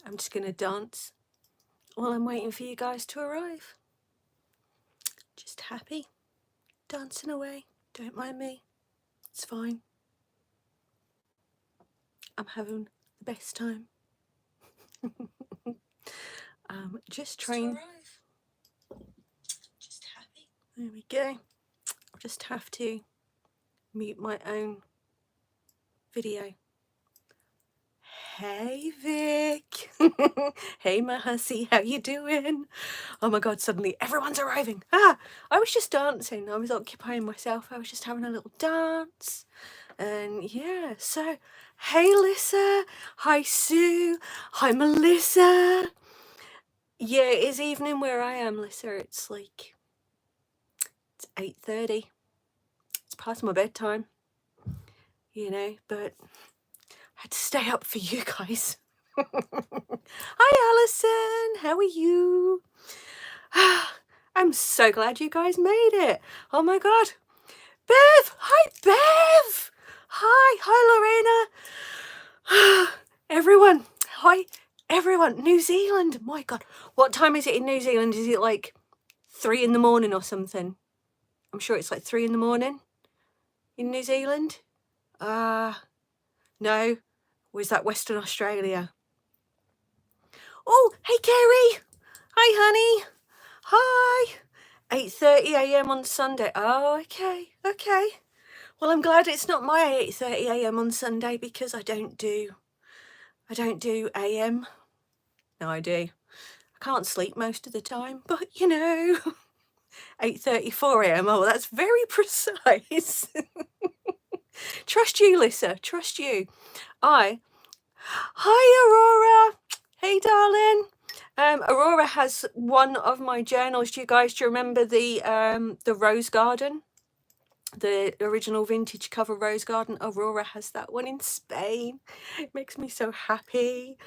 I'm just going to dance while I'm waiting for you guys to arrive. Just happy, dancing away. Don't mind me. It's fine. I'm having the best time. Just trying. Just happy. There we go. I'll just have to mute my own video. Hey Vic. Hey my hussy, how you doing? Oh my god, suddenly everyone's arriving. I was just dancing. I was occupying myself. I was just having a little dance. And yeah, so hey Lissa, hi Sue, hi Melissa. Yeah, it is evening where I am, Lissa. It's like, it's 8:30. It's past my bedtime, you know, but I had to stay up for you guys. Hi Alison, how are you? I'm so glad you guys made it. Oh my god. Bev, hi Bev. Hi Lorena. Everyone, hi everyone. New Zealand, my god. What time is it in New Zealand? Is it like 3 in the morning or something? I'm sure it's like 3 in the morning in New Zealand. No, was that Western Australia? Oh, hey Kerry. Hi honey. Hi. 8:30 a.m. on Sunday. Oh, okay. Well, I'm glad it's not my 8:30 a.m. on Sunday because I don't do a.m. No, I do. I can't sleep most of the time, but you know, 8:34 a.m. Oh, that's very precise. Trust you, Lissa. Trust you. Hi, Aurora. Hey, darling. Aurora has one of my journals. Do you guys remember the Rose Garden? The original vintage cover Rose Garden. Aurora has that one in Spain. It makes me so happy.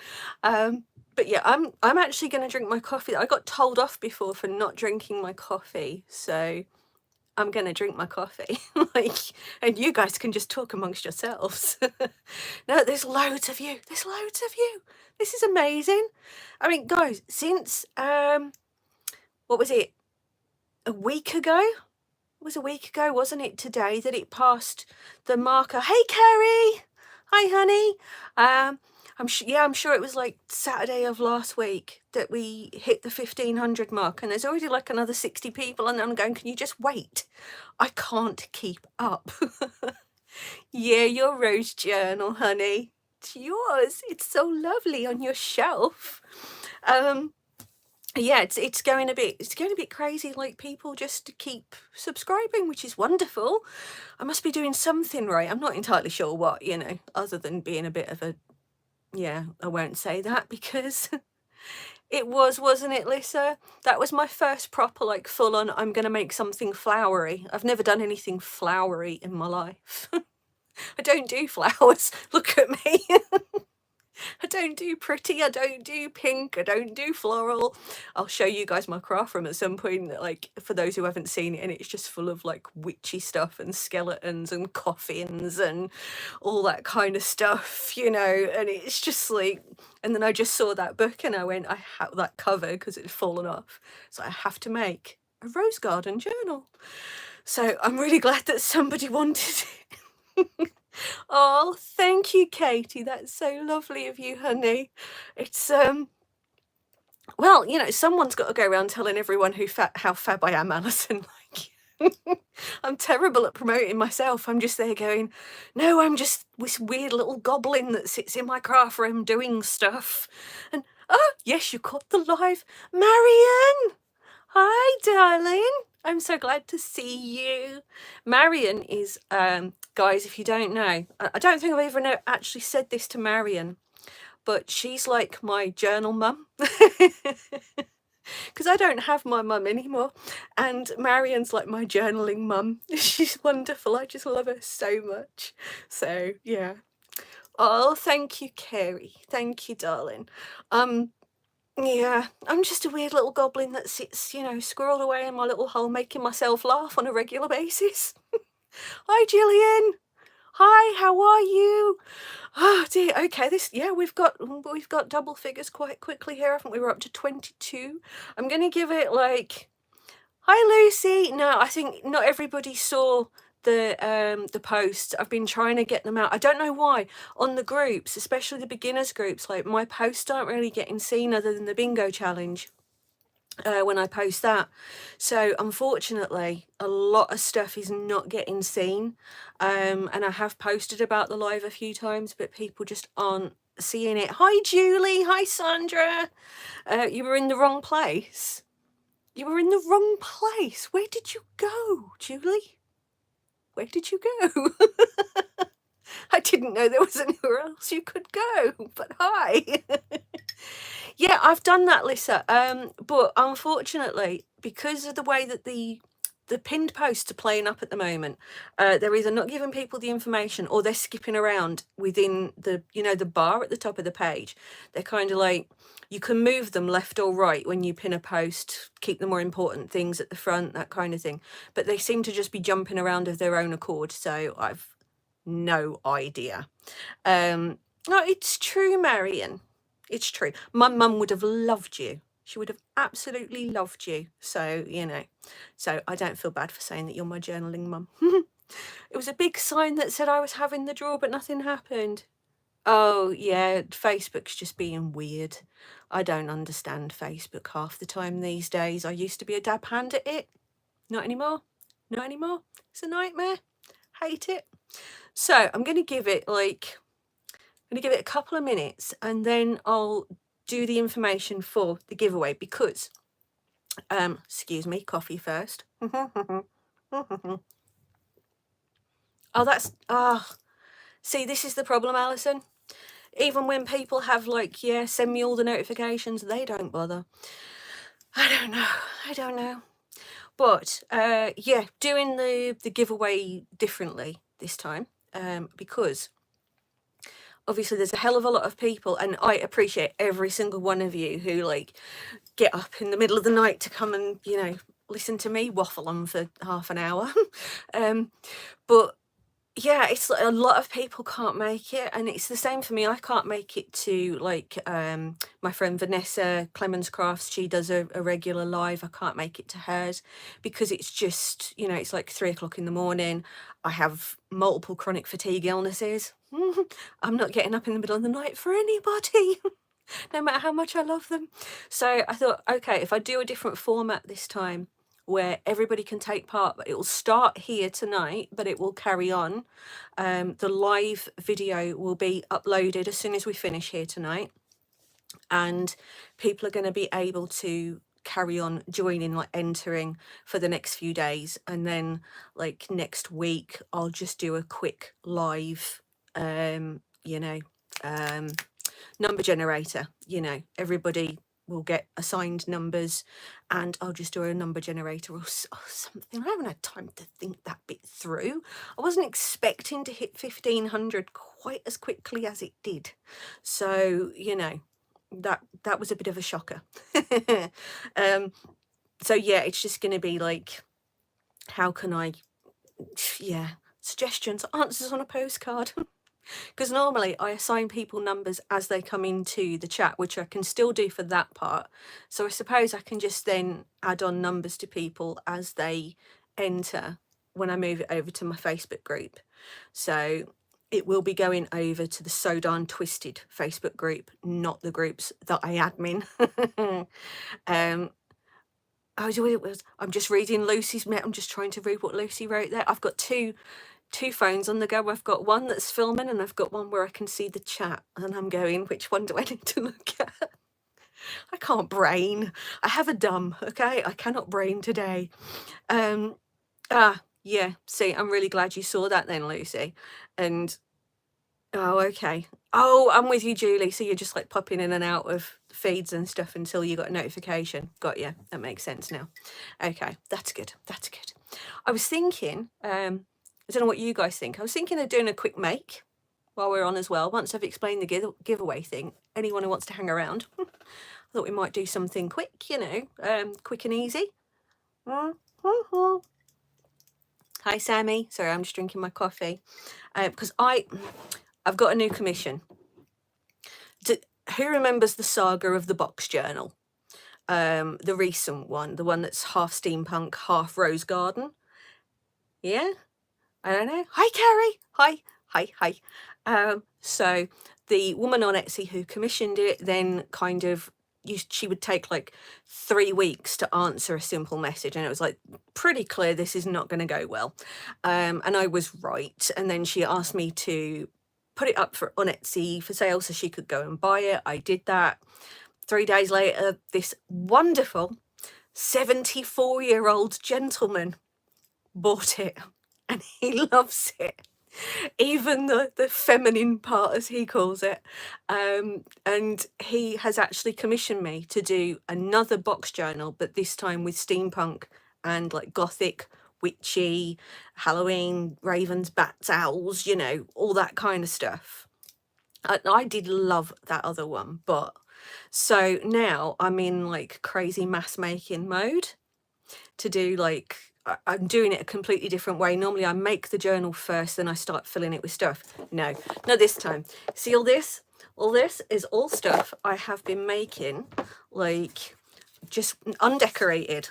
But yeah, I'm actually going to drink my coffee. I got told off before for not drinking my coffee, so I'm going to drink my coffee. And you guys can just talk amongst yourselves. No, there's loads of you. There's loads of you. This is amazing. I mean, guys, since what was it? A week ago? It was a week ago, wasn't it, today, that it passed the marker. Hey Kerry, hi honey. I'm sure it was like Saturday of last week that we hit the 1500 mark, and there's already like another 60 people, and I'm going, can you just wait? I can't keep up. Yeah, your rose journal, honey. It's yours. It's so lovely on your shelf. Yeah, it's going a bit crazy, like people just keep subscribing, which is wonderful. I must be doing something right. I'm not entirely sure what, you know, other than being a bit of a, yeah, I won't say that because it wasn't it, Lissa? That was my first proper, like, full on, I'm gonna make something flowery. I've never done anything flowery in my life. I don't do flowers. Look at me. I don't do pretty, I don't do pink, I don't do floral. I'll show you guys my craft room at some point, like, for those who haven't seen it, and it's just full of like witchy stuff and skeletons and coffins and all that kind of stuff, you know, and it's just like, and then I just saw that book and I went, I have that cover because it's fallen off, so I have to make a rose garden journal. So I'm really glad that somebody wanted it. Oh, thank you, Katie. That's so lovely of you, honey. It's well, you know, someone's got to go around telling everyone how fab I am, Alison. Like, I'm terrible at promoting myself. I'm just there going, no, I'm just this weird little goblin that sits in my craft room doing stuff. And oh, yes, you caught the live. Marion! Hi, darling. I'm so glad to see you. Marion is, guys, if you don't know, I don't think I've ever actually said this to Marion, but she's like my journal mum. Because I don't have my mum anymore. And Marion's like my journaling mum. She's wonderful. I just love her so much. So, yeah. Oh, thank you, Kerry. Thank you, darling. Yeah, I'm just a weird little goblin that sits, you know, squirreled away in my little hole, making myself laugh on a regular basis. Hi, Gillian. Hi, how are you? Oh dear. Okay, we've got double figures quite quickly here, haven't we? We're up to 22. I'm gonna give it like, hi Lucy. No, I think not everybody saw the posts. I've been trying to get them out. I don't know why on the groups, especially the beginners groups, like my posts aren't really getting seen other than the bingo challenge. When I post that. So unfortunately, a lot of stuff is not getting seen. And I have posted about the live a few times, but people just aren't seeing it. Hi, Julie. Hi, Sandra. You were in the wrong place. You were in the wrong place. Where did you go, Julie? Where did you go? I didn't know there was anywhere else you could go, but hi. Yeah, I've done that, Lisa. But unfortunately, because of the way that the pinned posts are playing up at the moment, they're either not giving people the information or they're skipping around within the, the bar at the top of the page. They're kind of like, you can move them left or right when you pin a post, keep the more important things at the front, that kind of thing. But they seem to just be jumping around of their own accord. So I've no idea. No, it's true, Marion. It's true. My mum would have loved you. She would have absolutely loved you. So, so I don't feel bad for saying that you're my journaling mum. It was a big sign that said I was having the draw, but nothing happened. Oh, yeah, Facebook's just being weird. I don't understand Facebook half the time these days. I used to be a dab hand at it. Not anymore. Not anymore. It's a nightmare. Hate it. So I'm going to give it a couple of minutes and then I'll do the information for the giveaway because, excuse me, coffee first. See, this is the problem, Alison. Even when people have send me all the notifications, they don't bother. I don't know. But yeah, doing the giveaway differently this time, because obviously there's a hell of a lot of people, and I appreciate every single one of you who get up in the middle of the night to come and listen to me waffle on for half an hour. But yeah, it's a lot of people can't make it, and it's the same for me. I can't make it to my friend Vanessa Clemens Crafts. She does a regular live. I can't make it to hers because it's just it's like 3 o'clock in the morning. I have multiple chronic fatigue illnesses. I'm not getting up in the middle of the night for anybody. No matter how much I love them. So I thought, okay, if I do a different format this time where everybody can take part, but it will start here tonight, but it will carry on. The live video will be uploaded as soon as we finish here tonight. And people are going to be able to carry on joining, entering for the next few days. And then next week, I'll just do a quick live, number generator. Everybody will get assigned numbers and I'll just do a number generator or something. I haven't had time to think that bit through. I wasn't expecting to hit 1500 quite as quickly as it did. So, that was a bit of a shocker. So yeah, it's just going to be how can I, suggestions, answers on a postcard. Because normally I assign people numbers as they come into the chat, which I can still do for that part. So I suppose I can just then add on numbers to people as they enter when I move it over to my Facebook group. So it will be going over to the SewDarnTwisted Facebook group, not the groups that I admin. I'm just reading Lucy's. I'm just trying to read what Lucy wrote there. I've got two phones on the go. I've got one that's filming and I've got one where I can see the chat, and I'm going, which one do I need to look at? I can't brain. I have a dumb, okay? I cannot brain today. Yeah, see, I'm really glad you saw that then, Lucy. And oh, okay. Oh, I'm with you, Julie. So you're just popping in and out of feeds and stuff until you got a notification. Got you. That makes sense now. Okay, that's good. That's good. I was thinking, I don't know what you guys think. I was thinking of doing a quick make while we're on as well. Once I've explained the giveaway thing, anyone who wants to hang around, I thought we might do something quick, quick and easy. Hi, Sammy. Sorry, I'm just drinking my coffee. Because I've got a new commission. Who remembers the saga of the box journal? The recent one, the one that's half steampunk, half rose garden. Yeah? I don't know. Hi, Carrie. Hi. Hi. Hi. So the woman on Etsy who commissioned it then kind of she would take like 3 weeks to answer a simple message, and it was like pretty clear this is not going to go well. And I was right. And then she asked me to put it up on Etsy for sale so she could go and buy it. I did that. 3 days later, this wonderful 74-year-old gentleman bought it, and he loves it. Even the feminine part, as he calls it. And he has actually commissioned me to do another box journal, but this time with steampunk and like gothic, witchy, Halloween, ravens, bats, owls, you know, all that kind of stuff. I did love that other one, but so now I'm in like crazy mass making mode to do like, I'm doing it a completely different way. Normally I make the journal first, then I start filling it with stuff. No, not this time. See all this? All this is all stuff I have been making, like just undecorated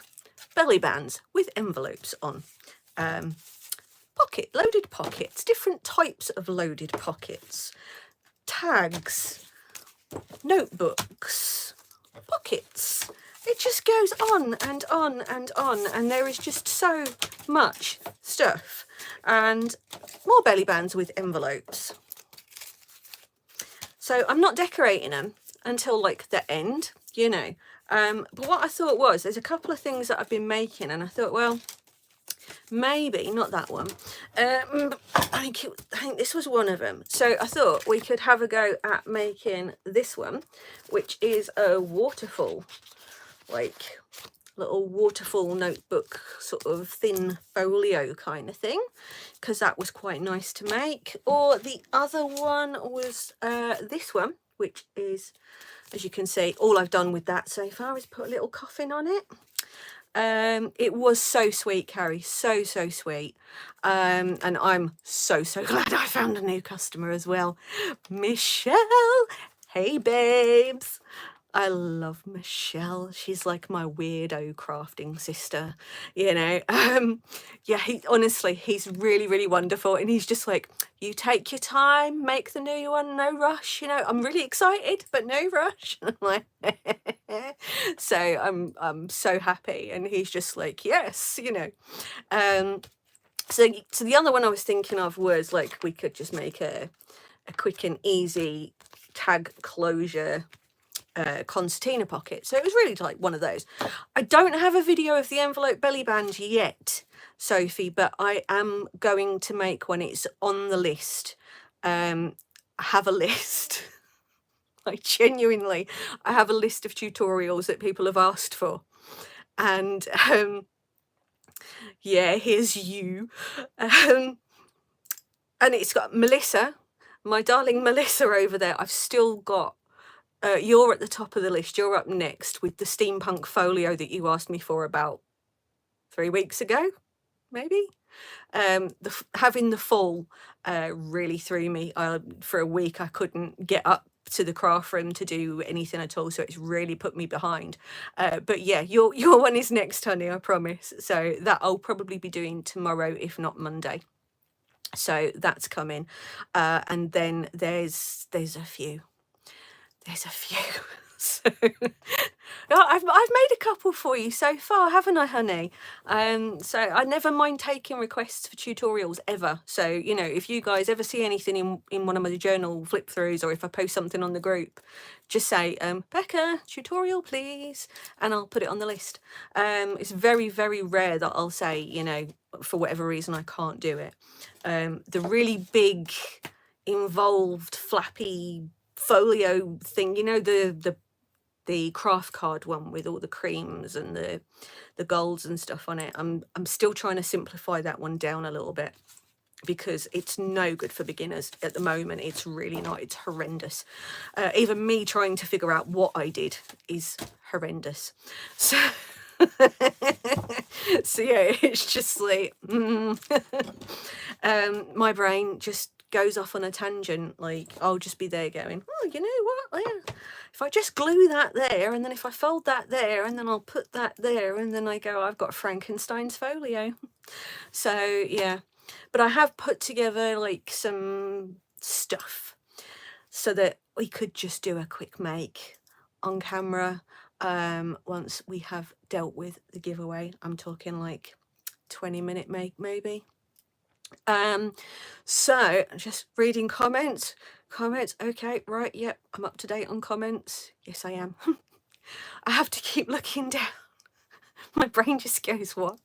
belly bands with envelopes on. Loaded pockets, different types of loaded pockets, tags, notebooks, pockets. It just goes on and on and on, and there is just so much stuff. And more belly bands with envelopes. So I'm not decorating them until like the end, you know. But what I thought was, there's a couple of things that I've been making, and I thought, well, maybe not that one. I think this was one of them. So I thought we could have a go at making this one, which is a waterfall, like little waterfall notebook, sort of thin folio kind of thing, because that was quite nice to make. Or the other one was this one, which is, as you can see, all I've done with that so far is put a little coffin on it. It was so sweet, Carrie, so sweet. And I'm so glad I found a new customer as well. Michelle, hey babes. I love Michelle. She's like my weirdo crafting sister, you know. Yeah, he's really wonderful, and he's just like, you take your time, make the new one, no rush, you know. I'm really excited, but no rush. I'm like, so I'm so happy, and he's just like, yes, you know. So the other one I was thinking of was like, we could just make a quick and easy tag closure concertina pocket. So it was really like one of those. I don't have a video of the envelope belly band yet, Sophie, but I am going to make one. It's on the list. I have a list. Like genuinely, I have a list of tutorials that people have asked for. And yeah, here's you. And it's got Melissa, my darling Melissa over there. I've still got you're at the top of the list. You're up next with the steampunk folio that you asked me for about 3 weeks ago, maybe. Having the fall really threw me. For a week I couldn't get up to the craft room to do anything at all, so it's really put me behind. But yeah, your one is next, honey, I promise. So that I'll probably be doing tomorrow, if not Monday. So that's coming. And then there's a few. So I've made a couple for you so far, haven't I, honey? So I never mind taking requests for tutorials ever. So, you know, if you guys ever see anything in one of my journal flip throughs, or if I post something on the group, just say, Becca, tutorial please, and I'll put it on the list. It's very rare that I'll say, you know, for whatever reason I can't do it. The really big involved flappy folio thing, you know, the craft card one with all the creams and the golds and stuff on it, I'm still trying to simplify that one down a little bit, because it's no good for beginners at the moment. It's really not. It's horrendous. Even me trying to figure out what I did is horrendous. So So yeah, it's just like my brain just goes off on a tangent. Like I'll just be there going, oh, you know what, yeah, if I just glue that there, and then if I fold that there, and then I'll put that there, and then I go, I've got Frankenstein's folio. So yeah, but I have put together like some stuff so that we could just do a quick make on camera once we have dealt with the giveaway. I'm talking like 20-minute make maybe. So just reading comments. Okay, right, yep, I'm up to date on comments. Yes, I am. I have to keep looking down. My brain just goes, what?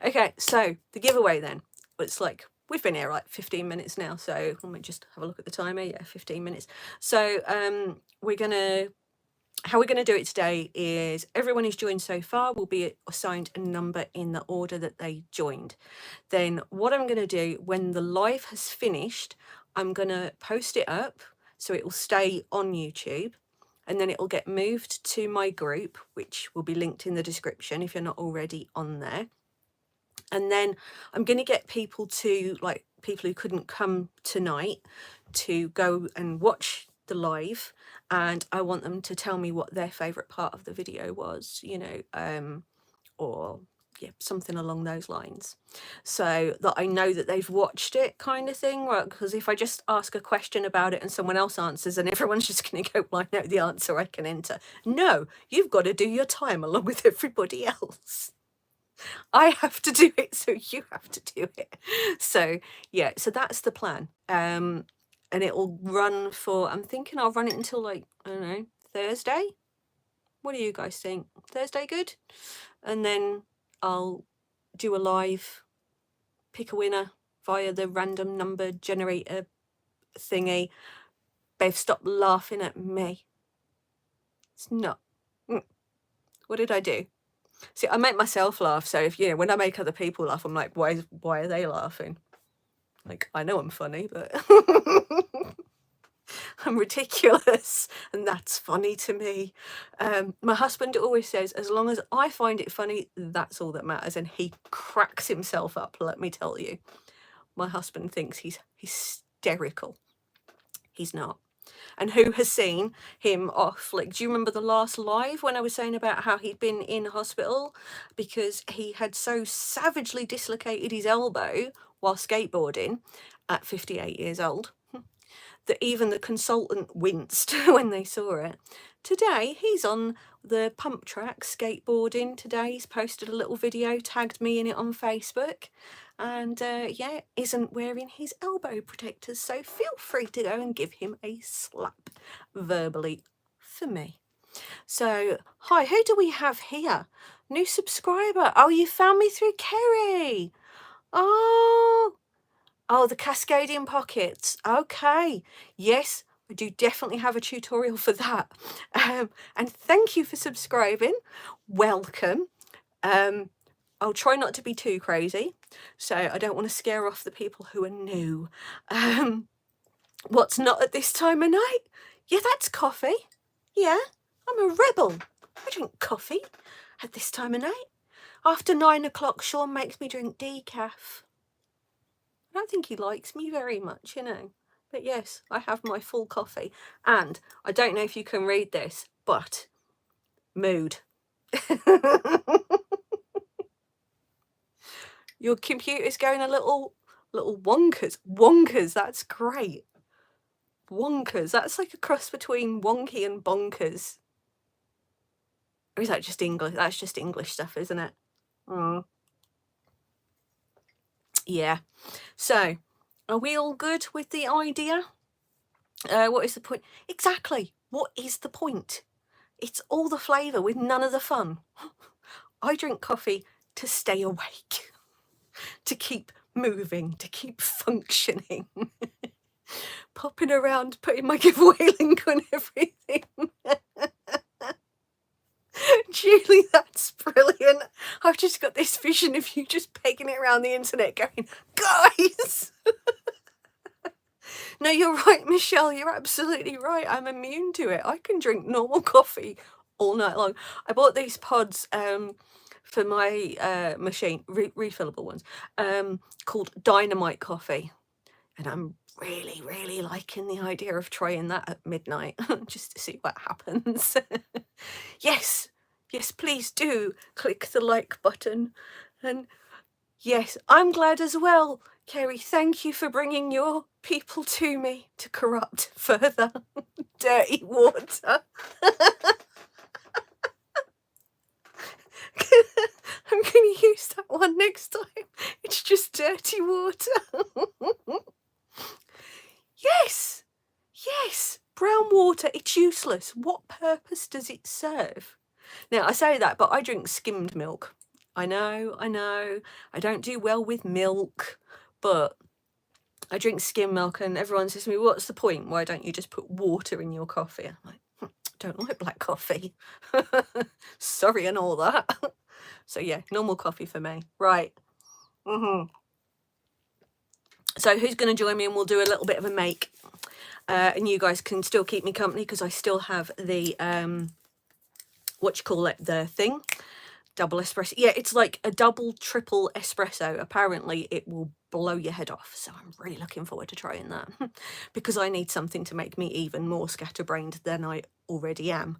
Okay, so the giveaway then. It's like, we've been here like 15 minutes now, so let me just have a look at the timer. Yeah, 15 minutes. So how we're gonna do it today is everyone who's joined so far will be assigned a number in the order that they joined. Then what I'm gonna do when the live has finished, I'm gonna post it up so it will stay on YouTube, and then it will get moved to my group, which will be linked in the description if you're not already on there. And then I'm going to get people to, like people who couldn't come tonight, to go and watch the live, and I want them to tell me what their favourite part of the video was, you know, or yeah, something along those lines, so that I know that they've watched it, kind of thing. Right? Because if I just ask a question about it and someone else answers and everyone's just going to go, well, I know the answer, I can enter. No, you've got to do your time along with everybody else. I have to do it, so you have to do it. So yeah, so that's the plan. And it will run for, I'm thinking I'll run it until like, I don't know, Thursday. What do you guys think? Thursday good? And then I'll do a live, pick a winner via the random number generator thingy. Bev, stop laughing at me. It's not. What did I do? See, I make myself laugh, so if, you know, when I make other people laugh, I'm like, why are they laughing? Like, I know I'm funny, but I'm ridiculous, and that's funny to me. My husband always says, as long as I find it funny, that's all that matters, and he cracks himself up, let me tell you. My husband thinks he's hysterical. He's not. And who has seen him off? Like, do you remember the last live when I was saying about how he'd been in hospital because he had so savagely dislocated his elbow while skateboarding at 58 years old that even the consultant winced when they saw it? Today, he's on the pump track skateboarding. Today, he's posted a little video, tagged me in it on Facebook, and yeah, isn't wearing his elbow protectors. So feel free to go and give him a slap verbally for me. So, hi, who do we have here? New subscriber. Oh, you found me through Kerry. Oh, the Cascadian pockets. Okay. Yes, I do definitely have a tutorial for that. And thank you for subscribing. Welcome. I'll try not to be too crazy, so I don't want to scare off the people who are new. What's not at this time of night? Yeah, that's coffee. Yeah, I'm a rebel. I drink coffee at this time of night. After 9 o'clock, Sean makes me drink decaf. I don't think he likes me very much, you know. But yes, I have my full coffee. And I don't know if you can read this, but mood. Your computer's going a little wonkers. Wonkers, that's great. Wonkers, that's like a cross between wonky and bonkers. Or is that just English? That's just English stuff, isn't it? Yeah. So, are we all good with the idea? What is the point? Exactly. What is the point? It's all the flavour with none of the fun. I drink coffee to stay awake, to keep moving, to keep functioning. Popping around, putting my giveaway link on everything. Julie, that's brilliant. I've just got this vision of you just pegging it around the internet going, guys! No, you're right, Michelle, you're absolutely right. I'm immune to it. I can drink normal coffee all night long. I bought these pods for my machine, refillable ones, called Dynamite Coffee. And I'm really, really liking the idea of trying that at midnight, just to see what happens. Yes, yes, please do click the like button. And yes, I'm glad as well. Kerry, thank you for bringing your people to me to corrupt further. Dirty water. I'm going to use that one next time. It's just dirty water. Yes, yes, brown water, it's useless. What purpose does it serve? Now, I say that, but I drink skimmed milk. I know, I don't do well with milk, but I drink skim milk, and everyone says to me, what's the point? Why don't you just put water in your coffee? I'm like, don't like black coffee. Sorry and all that. So yeah, normal coffee for me. Right. So who's going to join me, and we'll do a little bit of a make. And you guys can still keep me company because I still have the, the thing. Double espresso. Yeah, it's like a double, triple espresso. Apparently it will blow your head off. So I'm really looking forward to trying that because I need something to make me even more scatterbrained than I already am.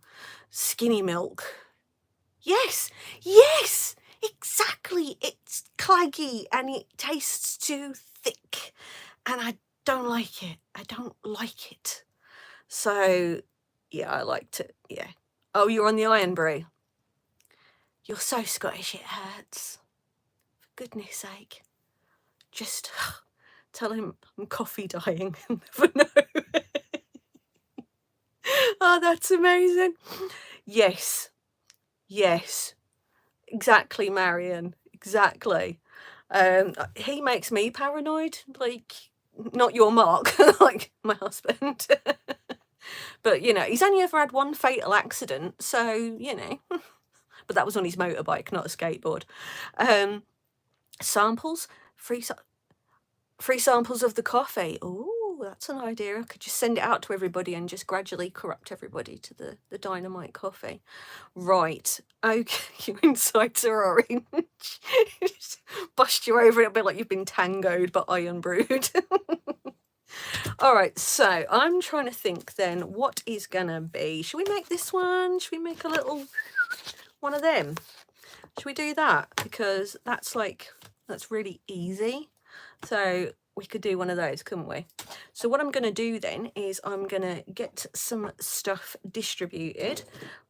Skinny milk. Yes, yes, exactly. It's claggy and it tastes too thick and I don't like it. I don't like it. So yeah, I liked it. Yeah. Oh, you're on the iron brew. You're so Scottish it hurts. For goodness sake. Just tell him I'm coffee dying. He'll never know. Oh, that's amazing. Yes. Yes. Exactly, Marion. Exactly. He makes me paranoid. Like, not your Mark, like my husband. But, you know, he's only ever had one fatal accident. So, you know. But that was on his motorbike, not a skateboard. Samples, free samples of the coffee. Oh, that's an idea. I could just send it out to everybody and just gradually corrupt everybody to the dynamite coffee. Right. Okay, your insides are orange. Bust you over, it'll be like you've been tangoed but iron brewed. All right, so I'm trying to think then what is gonna be. Should we make this one? Should we make a little one of them? Should we do that? Because that's really easy. So we could do one of those, couldn't we? So what I'm going to do then is I'm going to get some stuff distributed.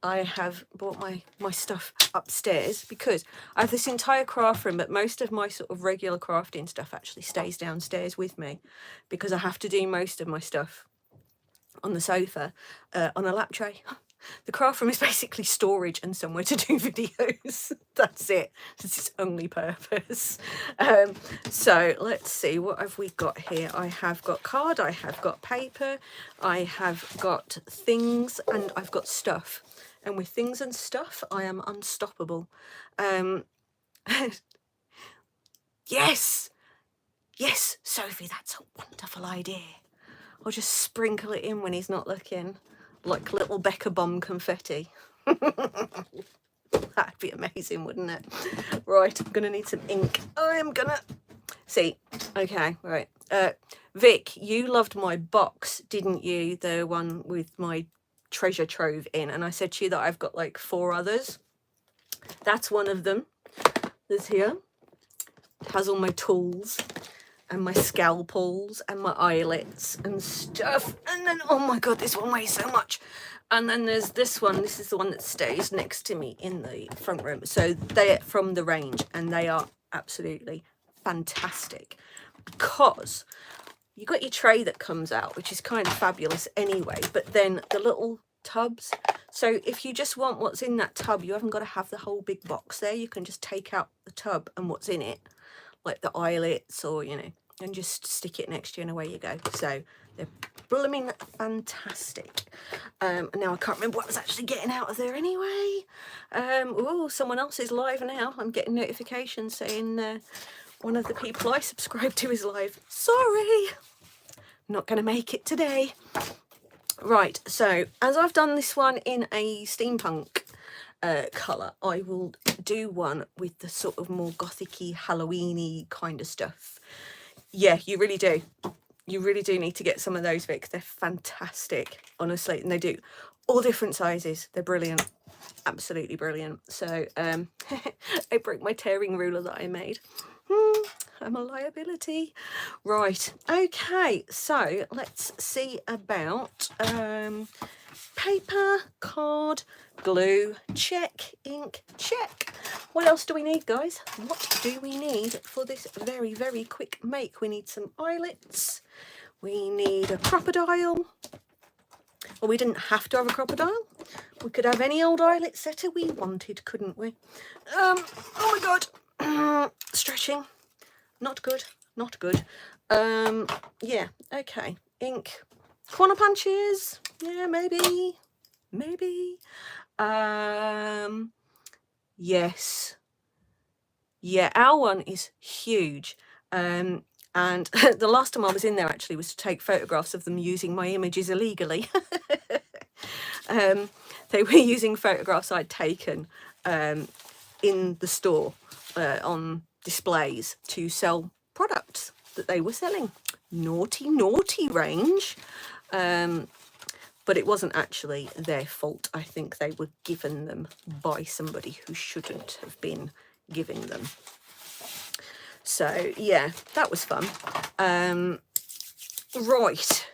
I have brought my stuff upstairs because I have this entire craft room, but most of my sort of regular crafting stuff actually stays downstairs with me because I have to do most of my stuff on the sofa on a lap tray. The craft room is basically storage and somewhere to do videos. That's it. It's its only purpose. So let's see, what have we got here? I have got card, I have got paper, I have got things, and I've got stuff. And with things and stuff, I am unstoppable. Yes! Yes, Sophie, that's a wonderful idea. I'll just sprinkle it in when he's not looking. Like little Becca bomb confetti. That'd be amazing, wouldn't it? Right, I'm gonna need some ink. I'm gonna see. Okay, right. Vic, you loved my box, didn't you? The one with my treasure trove in, and I said to you that I've got like 4 others. That's one of them. There's here. It has all my tools and my scalpels and my eyelets and stuff. And then, oh my god, this one weighs so much. And then there's this one. This is the one that stays next to me in the front room. So they're from the range and they are absolutely fantastic because you got your tray that comes out, which is kind of fabulous anyway, but then the little tubs. So if you just want what's in that tub, you haven't got to have the whole big box there. You can just take out the tub and what's in it, like the eyelets or, you know, and just stick it next to you and away you go. So they're blooming fantastic. Now I can't remember what I was actually getting out of there anyway. Oh, someone else is live now. I'm getting notifications saying one of the people I subscribe to is live. Sorry, not going to make it today. Right, so as I've done this one in a steampunk colour, I will do one with the sort of more gothic-y, Halloween-y kind of stuff. Yeah, you really do. You really do need to get some of those, Vic. They're fantastic, honestly. And they do all different sizes. They're brilliant. Absolutely brilliant. So I broke my tearing ruler that I made. I'm a liability. Right. Okay. So let's see about paper, card, glue, check, ink, check. What else do we need, guys? What do we need for this very, very quick make? We need some eyelets. We need a crocodile. Well, we didn't have to have a crocodile. We could have any old eyelet setter we wanted, couldn't we? Oh my God. Stretching. Not good. Not good. Yeah, okay. Ink. Corner punches. Yeah, maybe. Maybe. Yes. Yeah, our one is huge. And the last time I was in there actually was to take photographs of them using my images illegally. They were using photographs I'd taken in the store on displays to sell products that they were selling. Naughty, naughty range. But it wasn't actually their fault. I think they were given them by somebody who shouldn't have been giving them. So yeah, that was fun. Right,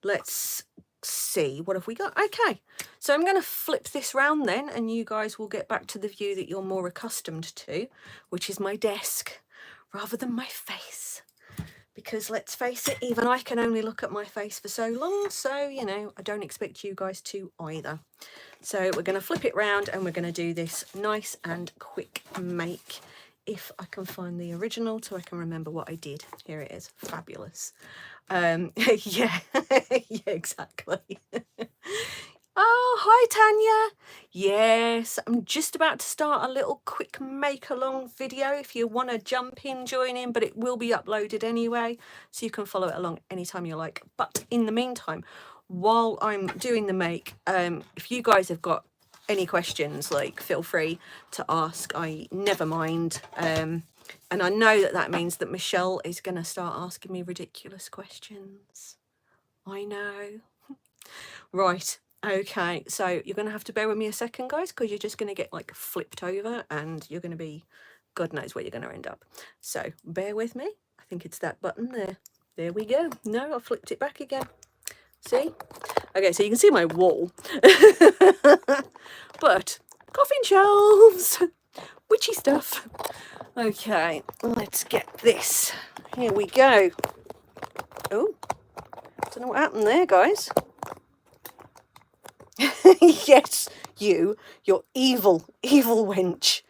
let's see, what have we got? Okay, so I'm going to flip this round then, and you guys will get back to the view that you're more accustomed to, which is my desk rather than my face. Because let's face it, even I can only look at my face for so long, so, you know, I don't expect you guys to either. So we're going to flip it round and we're going to do this nice and quick make. If I can find the original so I can remember what I did. Here it is. Fabulous. Yeah, yeah, exactly. Oh, hi, Tanya. Yes, I'm just about to start a little quick make-along video if you want to jump in, join in, but it will be uploaded anyway, so you can follow it along anytime you like. But in the meantime, while I'm doing the make, if you guys have got any questions, like, feel free to ask. I never mind. And I know that means that Michelle is going to start asking me ridiculous questions. I know. Right. Okay, so you're going to have to bear with me a second, guys, because you're just going to get, like, flipped over and you're going to be, God knows where you're going to end up. So bear with me. I think it's that button there. There we go. No, I flipped it back again. See? Okay, so you can see my wall. But coffin shelves, witchy stuff. Okay, let's get this. Here we go. Oh, don't know what happened there, guys. Yes, you're evil, evil wench.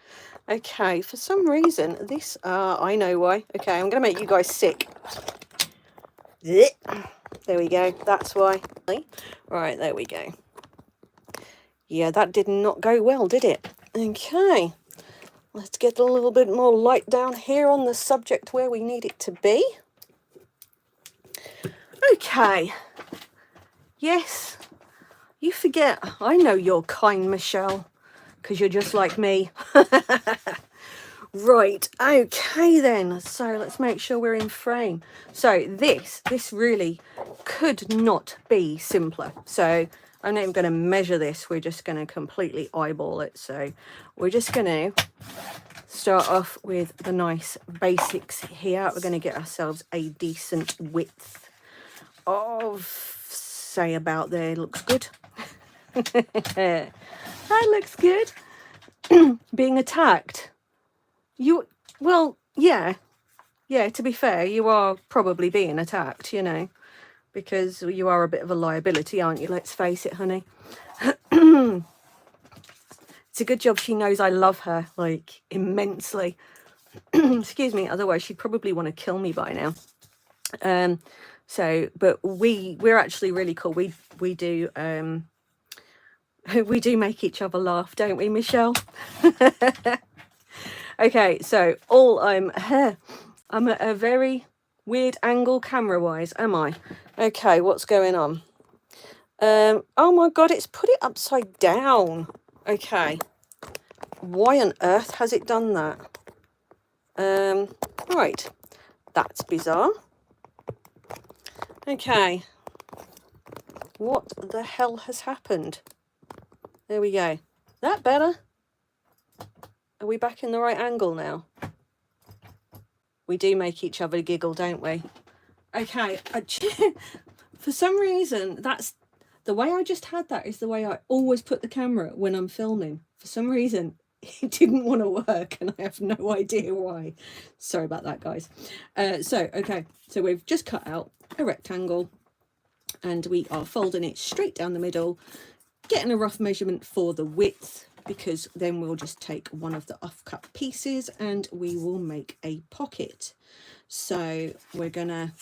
Okay, for some reason, this, I know why. Okay, I'm going to make you guys sick. There we go, that's why. Right, there we go. Yeah, that did not go well, did it? Okay, let's get a little bit more light down here on the subject where we need it to be. Okay. Yes, you forget. I know you're kind, Michelle, because you're just like me. Right, okay then. So let's make sure we're in frame. So this really could not be simpler. So I'm not even going to measure this. We're just going to completely eyeball it. So we're just going to start off with the nice basics here. We're going to get ourselves a decent width of, say, about there. Looks good. That looks good. Being attacked. Well, yeah, to be fair, you are probably being attacked, you know, because you are a bit of a liability, aren't you? Let's face it, honey. It's a good job she knows I love her, like, immensely. Excuse me, otherwise she'd probably want to kill me by now. So, but we're actually really cool. We do we do make each other laugh, don't we, Michelle? Okay, so I'm at a very weird angle camera-wise, am I? Okay, what's going on? Oh my God, it's put it upside down. Okay, Why on earth has it done that? Right, that's bizarre. Okay, what the hell has happened? There we go. That better? Are we back in the right angle now? We do make each other giggle, don't we? Okay, for some reason, that's the way I just had that is the way I always put the camera when I'm filming. For some reason, it didn't want to work, and I have no idea why. Sorry about that, guys. Okay, so we've just cut out a rectangle, and we are folding it straight down the middle, getting a rough measurement for the width, because then we'll just take one of the off-cut pieces and we will make a pocket. So we're gonna,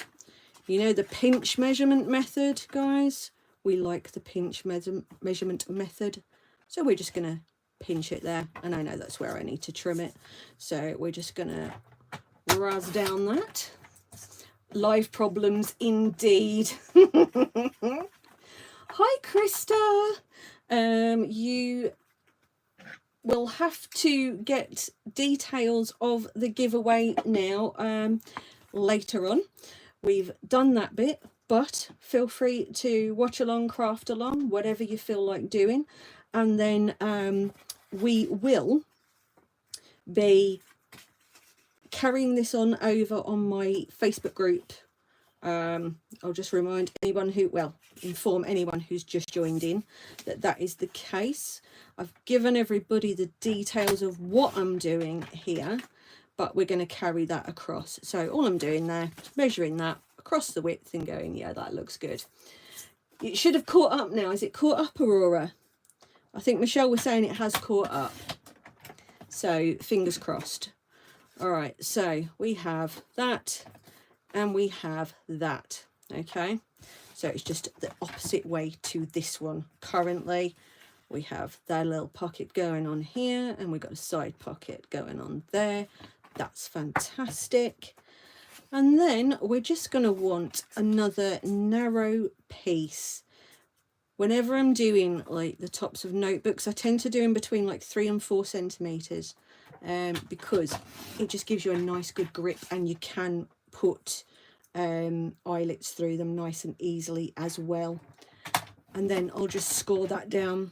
you know, the pinch measurement method, guys, we like the pinch measurement method, so we're just gonna pinch it there, and I know that's where I need to trim it, so we're just gonna razz down that. Live problems indeed. Hi Krista. You will have to get details of the giveaway now later on. We've done that bit, but feel free to watch along, craft along, whatever you feel like doing, and then we will be carrying this on over on my Facebook group. I'll just remind anyone who, well, inform anyone who's just joined in that that is the case. I've given everybody the details of what I'm doing here, but we're going to carry that across. So all I'm doing there is measuring that across the width and going, yeah, that looks good. It should have caught up now. Is it caught up, Aurora? I think Michelle was saying it has caught up. So fingers crossed. All right, so we have that and we have that. Okay, so it's just the opposite way to this one. Currently we have that little pocket going on here, and we've got a side pocket going on there. That's fantastic. And then we're just going to want another narrow piece. Whenever I'm doing like the tops of notebooks, I tend to do in between like 3 and 4 centimeters, because it just gives you a nice good grip, and you can put eyelets through them nice and easily as well. And then I'll just score that down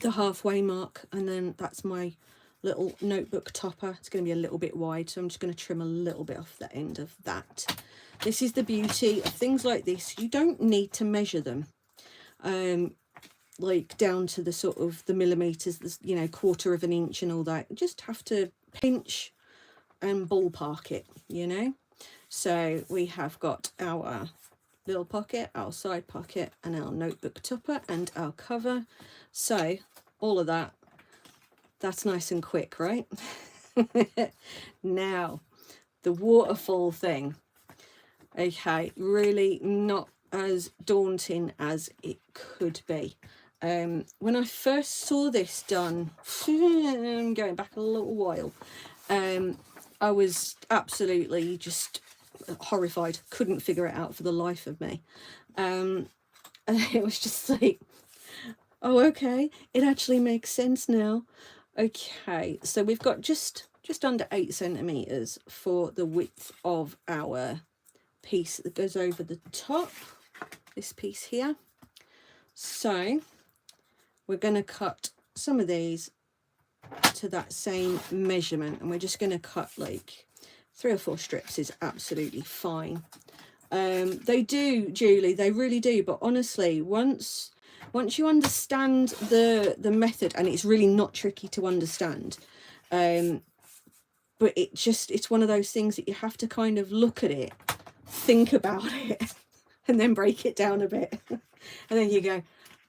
the halfway mark, and then that's my little notebook topper. It's going to be a little bit wide, so I'm just going to trim a little bit off the end of that. This is the beauty of things like this. You don't need to measure them like down to the sort of the millimeters, you know, 1/4 of an inch and all that. You just have to pinch and ballpark it, you know. So we have got our little pocket, our side pocket, and our notebook topper and our cover. So all of that, that's nice and quick, right? Now the waterfall thing. Okay, really not as daunting as it could be. When I first saw this done, going back a little while, I was absolutely just horrified, couldn't figure it out for the life of me. And it was just like, oh, okay, it actually makes sense now. Okay, so we've got just under 8 centimeters for the width of our piece that goes over the top, this piece here. So we're going to cut some of these to that same measurement, and we're just going to cut like 3 or 4 strips is absolutely fine. They do, Julie, they really do, but honestly, once you understand the method, and it's really not tricky to understand, but it's one of those things that you have to kind of look at it, think about it, and then break it down a bit, and then you go,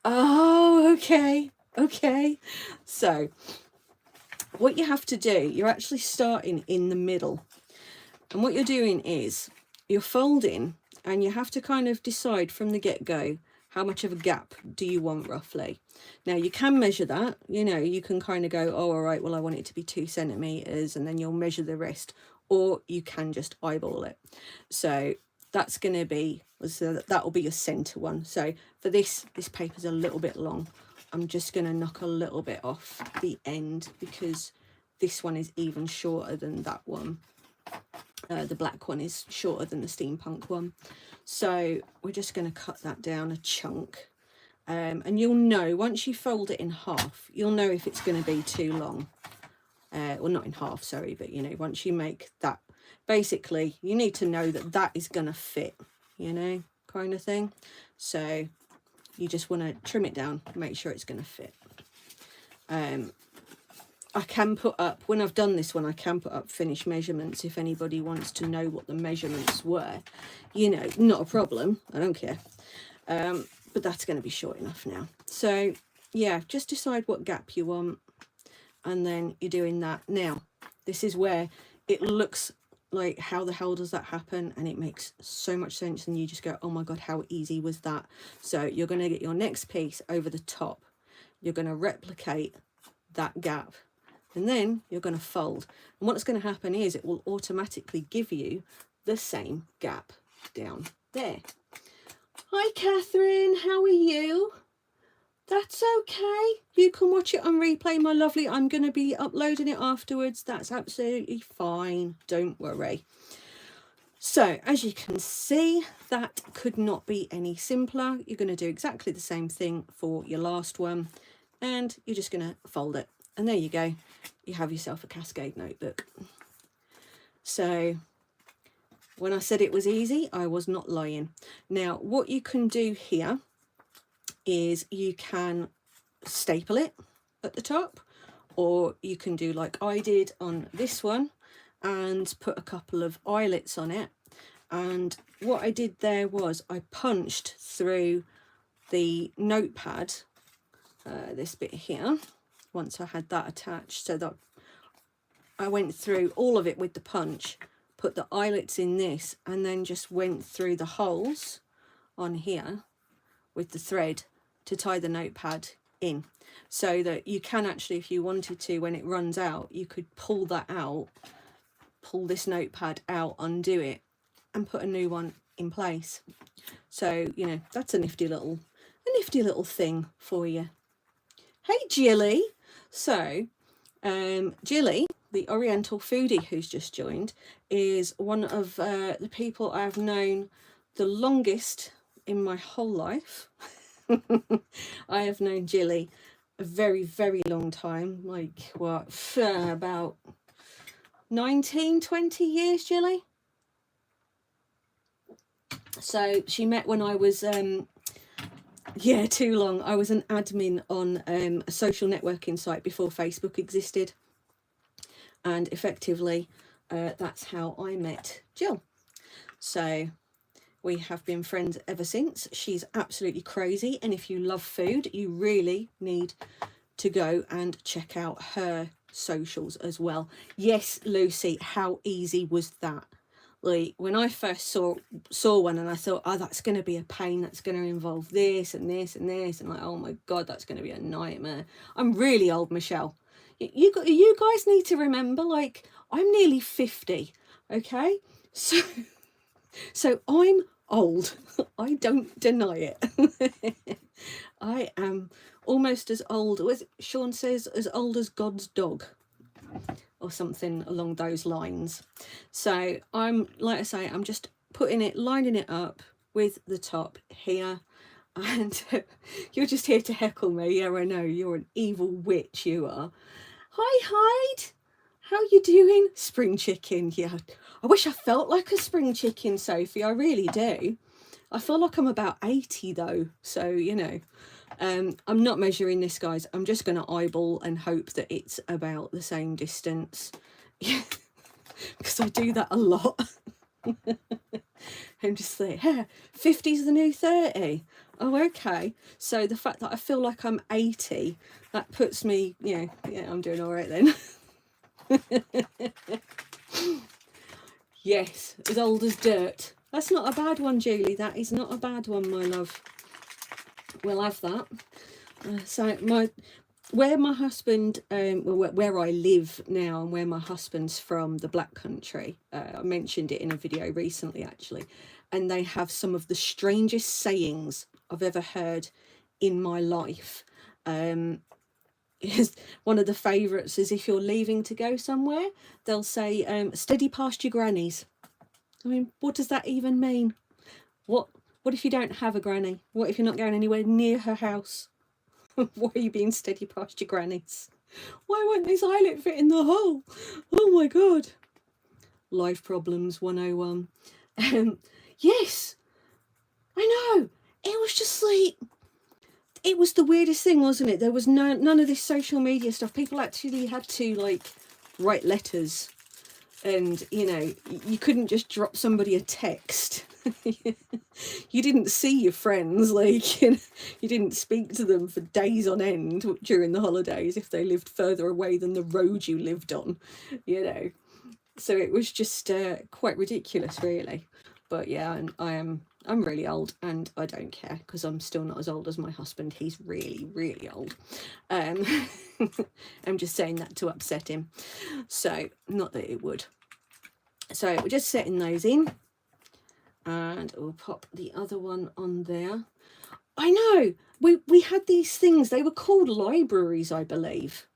oh, okay. So what you have to do, you're actually starting in the middle, and what you're doing is you're folding, and you have to kind of decide from the get-go how much of a gap do you want roughly. Now you can measure that, you know, you can kind of go, oh, all right, well, I want it to be 2 centimeters, and then you'll measure the rest, or you can just eyeball it. So that's going to be, so that will be your center one. So for this paper's a little bit long. I'm just going to knock a little bit off the end because this one is even shorter than that one. The black one is shorter than the steampunk one. So we're just going to cut that down a chunk. And you'll know, once you fold it in half, you'll know if it's going to be too long. Well, not in half, sorry, but, you know, once you make that, basically, you need to know that that is going to fit, you know, kind of thing. So you just want to trim it down, make sure it's going to fit. I can put up, when I've done this one, I can put up finished measurements if anybody wants to know what the measurements were. You know, not a problem, I don't care. But that's going to be short enough now. So, yeah, just decide what gap you want, and then you're doing that. Now, this is where it looks like, how the hell does that happen? And it makes so much sense, and you just go, oh my God, how easy was that? So you're going to get your next piece over the top. You're going to replicate that gap. And then you're going to fold. And what's going to happen is it will automatically give you the same gap down there. Hi, Catherine. How are you? That's okay. You can watch it on replay, my lovely. I'm going to be uploading it afterwards. That's absolutely fine. Don't worry. So, as you can see, that could not be any simpler. You're going to do exactly the same thing for your last one. And you're just going to fold it. And there you go. You have yourself a Cascade notebook. So when I said it was easy, I was not lying. Now, what you can do here is you can staple it at the top, or you can do like I did on this one and put a couple of eyelets on it. And what I did there was I punched through the notepad, this bit here, once I had that attached, so that I went through all of it with the punch, put the eyelets in this, and then just went through the holes on here with the thread to tie the notepad in, so that you can actually, if you wanted to, when it runs out, you could pull that out, pull this notepad out, undo it, and put a new one in place. So, you know, that's a nifty little thing for you. Hey, Jilly. So, Jilly, the Oriental foodie who's just joined, is one of the people I've known the longest in my whole life. I have known Jilly a very, very long time, like what, about 19, 20 years, Jilly. So she met when I was, yeah, too long. I was an admin on a social networking site before Facebook existed. And effectively, that's how I met Jill. So we have been friends ever since. She's absolutely crazy. And if you love food, you really need to go and check out her socials as well. Yes, Lucy, how easy was that? Like, when I first saw one and I thought, oh, that's going to be a pain, that's going to involve this and this and this, and like, oh my God, that's going to be a nightmare. I'm really old, Michelle. You guys need to remember, like, I'm nearly 50, okay? So I'm old. I don't deny it. I am almost as old, as Sean says, as old as God's dog, or something along those lines. So I'm, like I say, I'm just putting it, lining it up with the top here. And you're just here to heckle me. Yeah, I know, you're an evil witch, you are. Hi, Hyde. How you doing? Spring chicken. Yeah, I wish I felt like a spring chicken, Sophie. I really do. I feel like I'm about 80 though. So, you know, I'm not measuring this, guys. I'm just going to eyeball and hope that it's about the same distance. Yeah, because I do that a lot. I'm just like, yeah, 50's the new 30. Oh, okay. So the fact that I feel like I'm 80, that puts me, you know, yeah, I'm doing all right then. Yes, as old as dirt. That's not a bad one, Julie. That is not a bad one, my love. We'll have that. So where my husband, where I live now, and where my husband's from, the Black Country, I mentioned it in a video recently actually, and they have some of the strangest sayings I've ever heard in my life. Is one of the favourites is if you're leaving to go somewhere, they'll say, steady past your grannies. I mean, what does that even mean? What if you don't have a granny? What if you're not going anywhere near her house? Why are you being steady past your grannies? Why won't this eyelet fit in the hole? Oh my God. Life problems 101. Yes, I know. It was just like, it was the weirdest thing, wasn't it? There was none of this social media stuff. People actually had to like write letters, and you know, you couldn't just drop somebody a text. You didn't see your friends, like, you didn't speak to them for days on end during the holidays if they lived further away than the road you lived on, you know. So it was just quite ridiculous, really. But yeah, I'm really old, and I don't care, because I'm still not as old as my husband. He's really, really old. I'm just saying that to upset him. So, not that it would. So we're just setting those in, and we'll pop the other one on there. I know, we had these things. They were called libraries, I believe.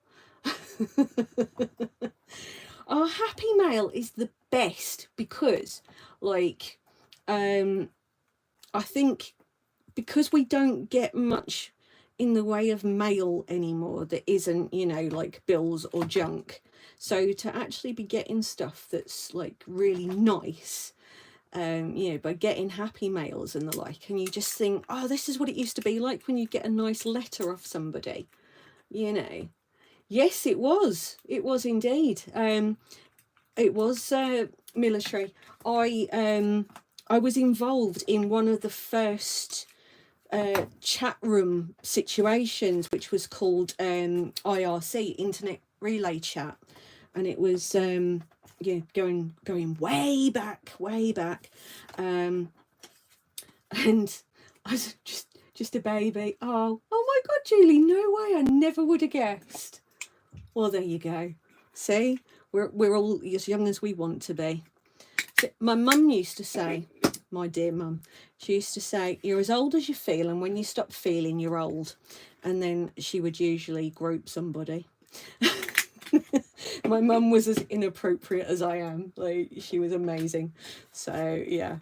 Our Happy Mail is the best because, like, I think because we don't get much in the way of mail anymore that isn't, you know, like bills or junk. So to actually be getting stuff that's like really nice, you know, by getting Happy Mails and the like, and you just think, oh, this is what it used to be like when you get a nice letter off somebody, you know. Yes, it was. It was indeed. It was military. I was involved in one of the first chat room situations, which was called IRC, Internet Relay Chat, and it was yeah, going way back, and I was just a baby. Oh my God, Julie, no way! I never would have guessed. Well, there you go. See, we're all as young as we want to be. So my mum used to say, my dear mum, she used to say, you're as old as you feel, and when you stop feeling, you're old. And then she would usually group somebody. My mum was as inappropriate as I am. Like, she was amazing. So yeah.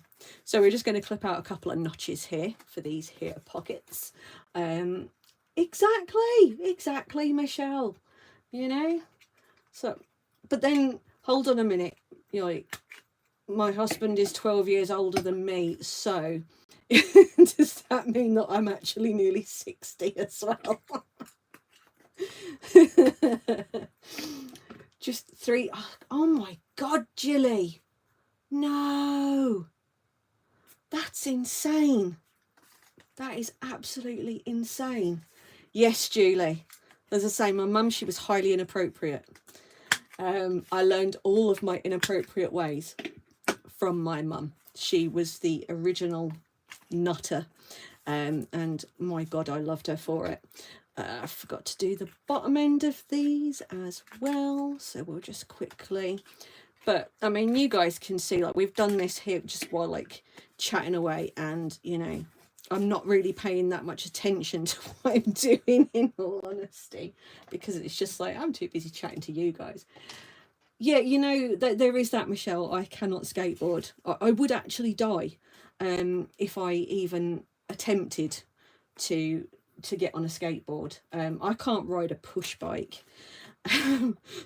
So we're just going to clip out a couple of notches here for these here pockets. Exactly, Michelle. You know. So, but then hold on a minute. You're like, my husband is 12 years older than me, so does that mean that I'm actually nearly 60 as well? Just three. Oh my God, Jilly. No. That's insane. That is absolutely insane. Yes, Julie. As I say, my mum, she was highly inappropriate. I learned all of my inappropriate ways from my mum. She was the original nutter, and my God, I loved her for it. I forgot to do the bottom end of these as well, so we'll just quickly, but I mean, you guys can see, like, we've done this here just while like chatting away, and you know, I'm not really paying that much attention to what I'm doing, in all honesty, because it's just like I'm too busy chatting to you guys. Yeah, you know, there is that, Michelle. I cannot skateboard. I would actually die if I even attempted to get on a skateboard. I can't ride a push bike.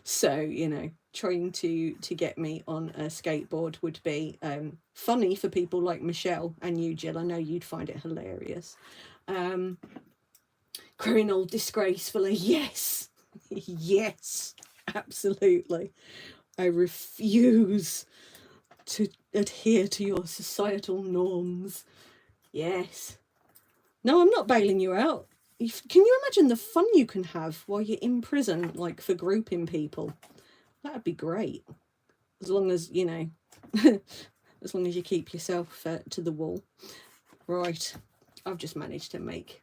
So, you know, trying to get me on a skateboard would be funny for people like Michelle and you, Jill. I know you'd find it hilarious. Growing old disgracefully. Yes. Yes, absolutely. I refuse to adhere to your societal norms. Yes. No, I'm not bailing you out. Can you imagine the fun you can have while you're in prison, like for grouping people? That'd be great. As long as, you know, as long as you keep yourself to the wall. Right. I've just managed to make...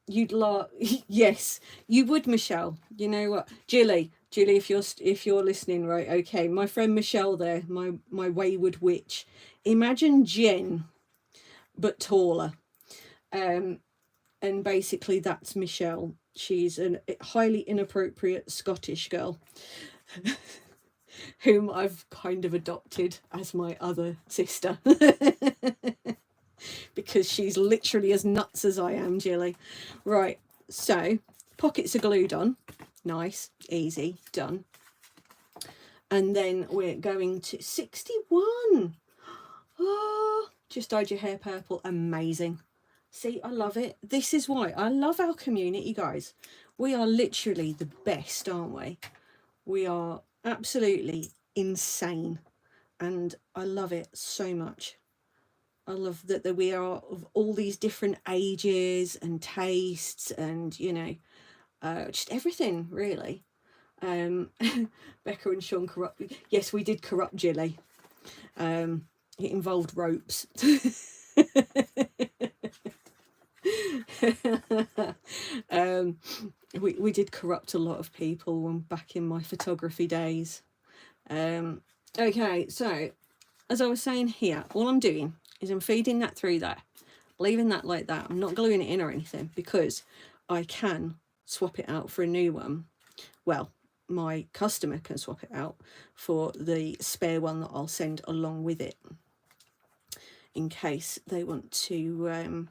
You'd laugh. Yes, you would, Michelle. You know what? Julie, if you're listening, right, okay. My friend Michelle there, my wayward witch. Imagine Jen, but taller. And and basically that's Michelle. She's a highly inappropriate Scottish girl whom I've kind of adopted as my other sister because she's literally as nuts as I am, Jilly. Right, so pockets are glued on. Nice, easy, done. And then we're going to 61. Oh, just dyed your hair purple. Amazing. See, I love it. This is why I love our community, guys. We are literally the best, aren't we? We are absolutely insane. And I love it so much. I love that we are of all these different ages and tastes and, you know, just everything, really. Becca and Sean corrupt. Yes, we did corrupt Jilly. It involved ropes. We did corrupt a lot of people when back in my photography days. Okay, so as I was saying here, all I'm doing is I'm feeding that through there, leaving that like that. I'm not gluing it in or anything because I can swap it out for a new one. Well, my customer can swap it out for the spare one that I'll send along with it in case they want to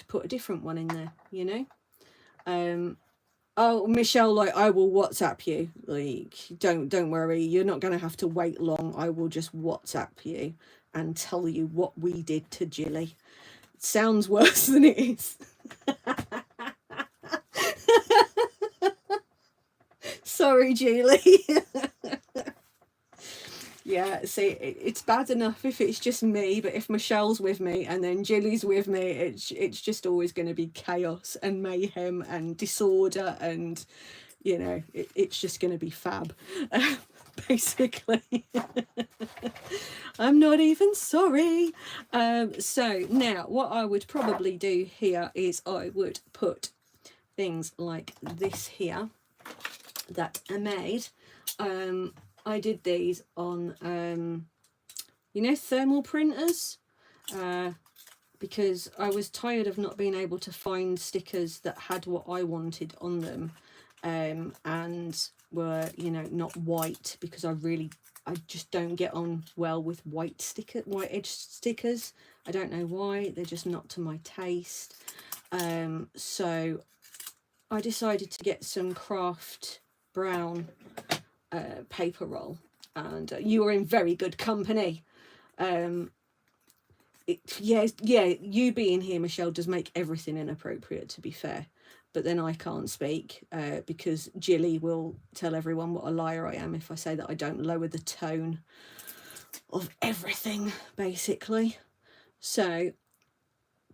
put a different one in there, you know. Oh, Michelle, like, I will WhatsApp you. Like, don't worry, you're not going to have to wait long. I will just WhatsApp you and tell you what we did to Jilly. It sounds worse than it is. Sorry, Julie. Yeah, see, it's bad enough if it's just me, but if Michelle's with me and then Jilly's with me, it's just always going to be chaos and mayhem and disorder, and, you know, it's just going to be fab, basically. I'm not even sorry. So now what I would probably do here is I would put things like this here that I made. I did these on, you know, thermal printers, because I was tired of not being able to find stickers that had what I wanted on them, and were, you know, not white, because I just don't get on well with white edge stickers. I don't know why, they're just not to my taste. So I decided to get some craft brown paper roll, and you are in very good company. Yeah, you being here, Michelle, does make everything inappropriate, to be fair, but then I can't speak because Jilly will tell everyone what a liar I am if I say that I don't lower the tone of everything, basically. So,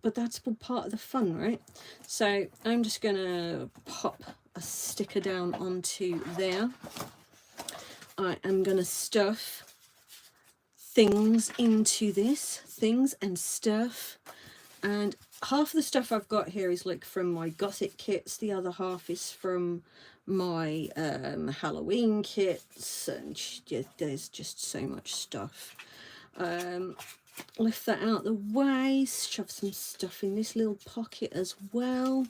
but that's part of the fun, right? So I'm just gonna pop a sticker down onto there. I am going to stuff things into this, things and stuff, and half the stuff I've got here is like from my Gothic kits, the other half is from my Halloween kits, and there's just so much stuff. Lift that out the way, shove some stuff in this little pocket as well.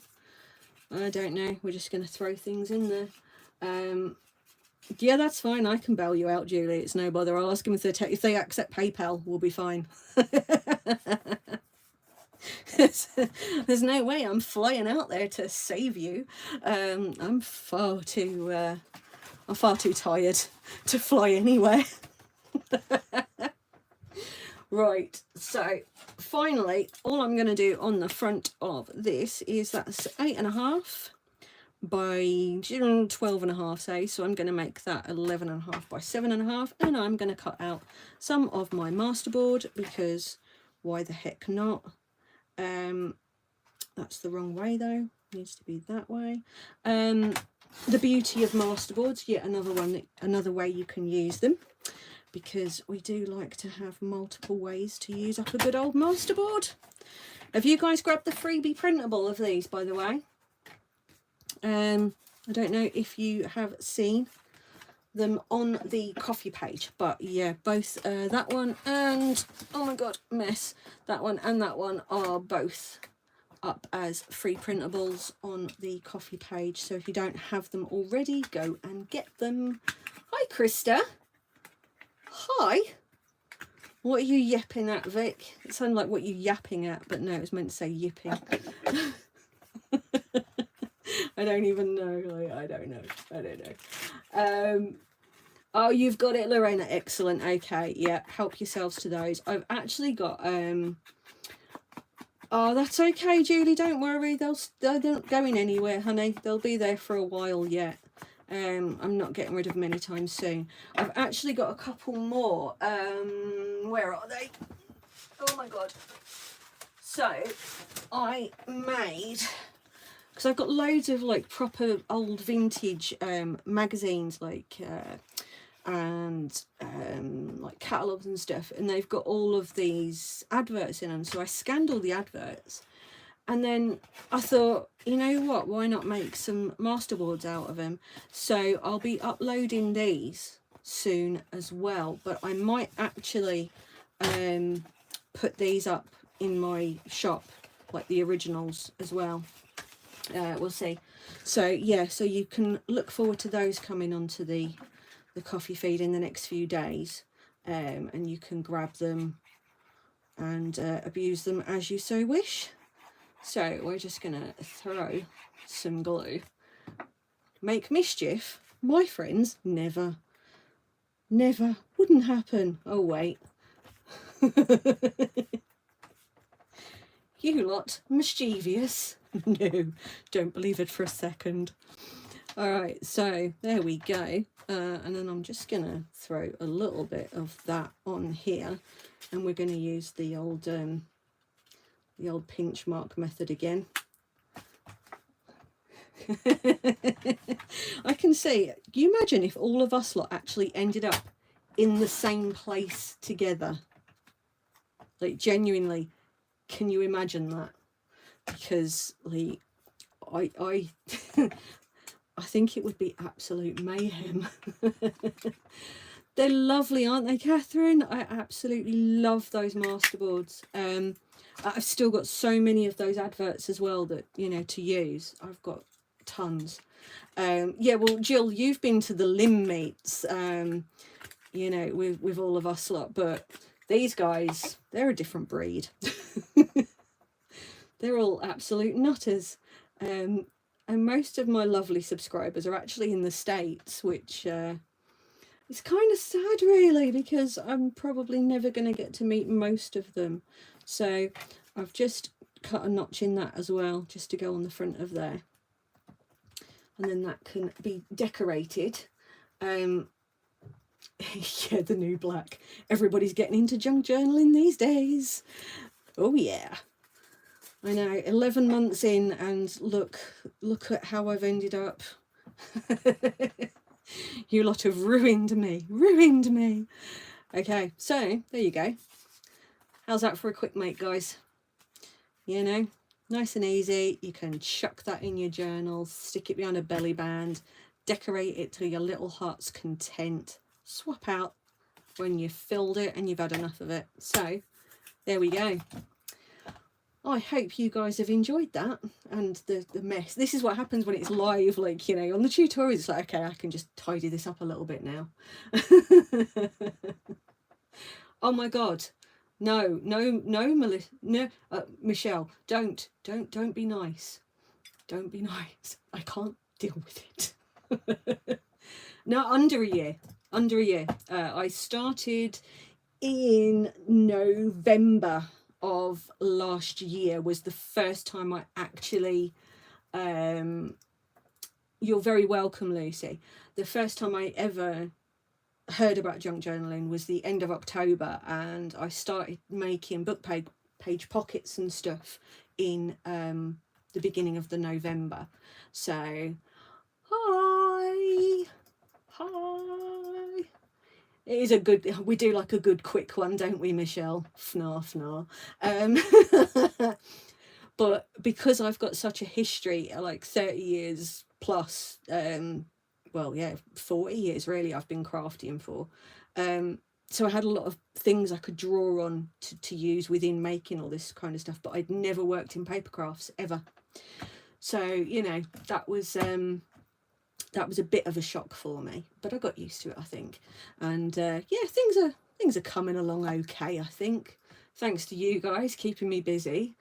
I don't know, we're just going to throw things in there. Yeah, that's fine. I can bail you out, Julie. It's no bother. I'll ask them if they accept PayPal. We'll be fine. There's no way I'm flying out there to save you. I'm far too tired to fly anywhere. Right. So finally, all I'm going to do on the front of this is that's 8.5 by 12.5, say, so I'm going to make that 11.5 by 7.5, and I'm going to cut out some of my masterboard because why the heck not. That's the wrong way though, needs to be that way. The beauty of masterboards, yet another way you can use them, because we do like to have multiple ways to use up a good old masterboard. Have you guys grabbed the freebie printable of these, by the way? I don't know if you have seen them on the coffee page, but yeah, both that one and, oh my god, mess, that one and that one are both up as free printables on the coffee page. So if you don't have them already, go and get them. Hi, Krista. Hi. What are you yapping at, Vic? It sounded like what you're yapping at, but no, it was meant to say yipping. I don't even know. Like, I don't know. Oh, you've got it, Lorena. Excellent. Okay, yeah, help yourselves to those. I've actually got oh, that's okay, Julie, don't worry, they're not going anywhere, honey. They'll be there for a while yet. I'm not getting rid of them anytime soon. I've actually got a couple more. Where are they? Oh my god. So I made, because I've got loads of like proper old vintage magazines, like and like catalogues and stuff, and they've got all of these adverts in them. So I scanned all the adverts, and then I thought, you know what, why not make some masterboards out of them? So I'll be uploading these soon as well, but I might actually put these up in my shop, like the originals as well. We'll see. So yeah, so you can look forward to those coming onto the coffee feed in the next few days, and you can grab them and abuse them as you so wish. So we're just gonna throw some glue. Make mischief, my friends, never, never, wouldn't happen. Oh wait. You lot mischievous. No, don't believe it for a second. All right, so there we go. And then I'm just gonna throw a little bit of that on here, and we're going to use the old pinch mark method again. I can see, you imagine if all of us lot actually ended up in the same place together? Like, genuinely, can you imagine that? Because like I I think it would be absolute mayhem. They're lovely, aren't they, Catherine? I absolutely love those masterboards. I've still got so many of those adverts as well that, you know, to use. I've got tons. Yeah, well, Jill, you've been to the limb meets, you know, with all of us lot, but these guys, they're a different breed. They're all absolute nutters. And most of my lovely subscribers are actually in the States, which it's kind of sad, really, because I'm probably never going to get to meet most of them. So I've just cut a notch in that as well, just to go on the front of there. And then that can be decorated. Yeah, the new black. Everybody's getting into junk journaling these days. Oh, yeah. I know, 11 months in, and look at how I've ended up. You lot have ruined me. Okay, so there you go. How's that for a quick make, guys? You know, nice and easy. You can chuck that in your journal, stick it behind a belly band, decorate it to your little heart's content, swap out when you've filled it and you've had enough of it. So there we go. I hope you guys have enjoyed that and the mess. This is what happens when it's live, like, you know, on the tutorials. It's like, okay, I can just tidy this up a little bit now. Oh my God. No, Melissa, no, Michelle, don't be nice. Don't be nice. I can't deal with it. No, under a year. I started in November of last year was the first time I actually, you're very welcome, Lucy. The first time I ever heard about junk journaling was the end of October, and I started making book page pockets and stuff in the beginning of the November. So hi. It is a good, we do like a good quick one, don't we, Michelle? Fnar. But because I've got such a history, like 30 years plus, well, yeah, 40 years really I've been crafting for. so I had a lot of things I could draw on to use within making all this kind of stuff, but I'd never worked in paper crafts ever. So, you know, that was a bit of a shock for me, but I got used to it, I think. And yeah, things are coming along okay, I think. Thanks to you guys keeping me busy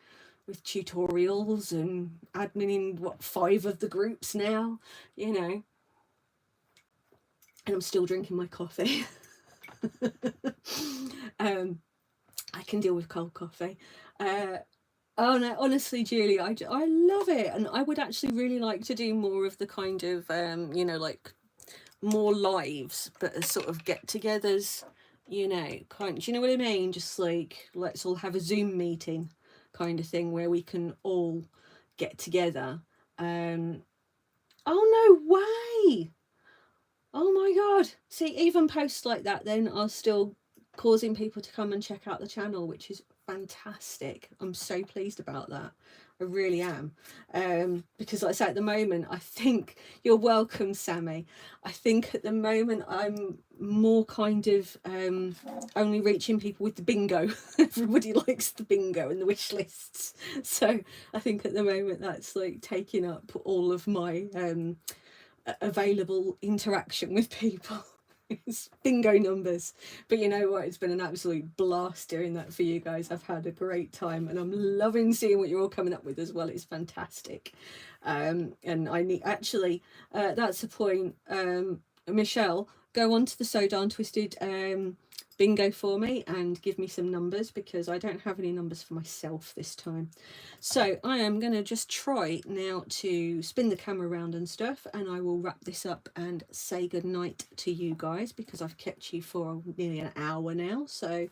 with tutorials and adminning, what, 5 of the groups now, you know. And I'm still drinking my coffee. I can deal with cold coffee. Oh no, honestly, Julie, I love it, and I would actually really like to do more of the kind of you know, like more lives, but as sort of get-togethers, you know, kind. Do you know what I mean? Just like, let's all have a Zoom meeting, kind of thing, where we can all get together. Oh no way! Oh my god! See, even posts like that then are still causing people to come and check out the channel, which is fantastic. I'm so pleased about that. I really am. Because like I say, at the moment, I think, you're welcome, Sammy. I think at the moment I'm more kind of only reaching people with the bingo. Everybody likes the bingo and the wish lists. So I think at the moment that's like taking up all of my available interaction with people. It's bingo numbers. But you know what, it's been an absolute blast doing that for you guys. I've had a great time, and I'm loving seeing what you're all coming up with as well. It's fantastic. And I need, actually, that's a point, Michelle, go on to the SewDarnTwisted bingo for me and give me some numbers, because I don't have any numbers for myself this time. So I am going to just try now to spin the camera around and stuff, and I will wrap this up and say good night to you guys, because I've kept you for nearly an hour now. So,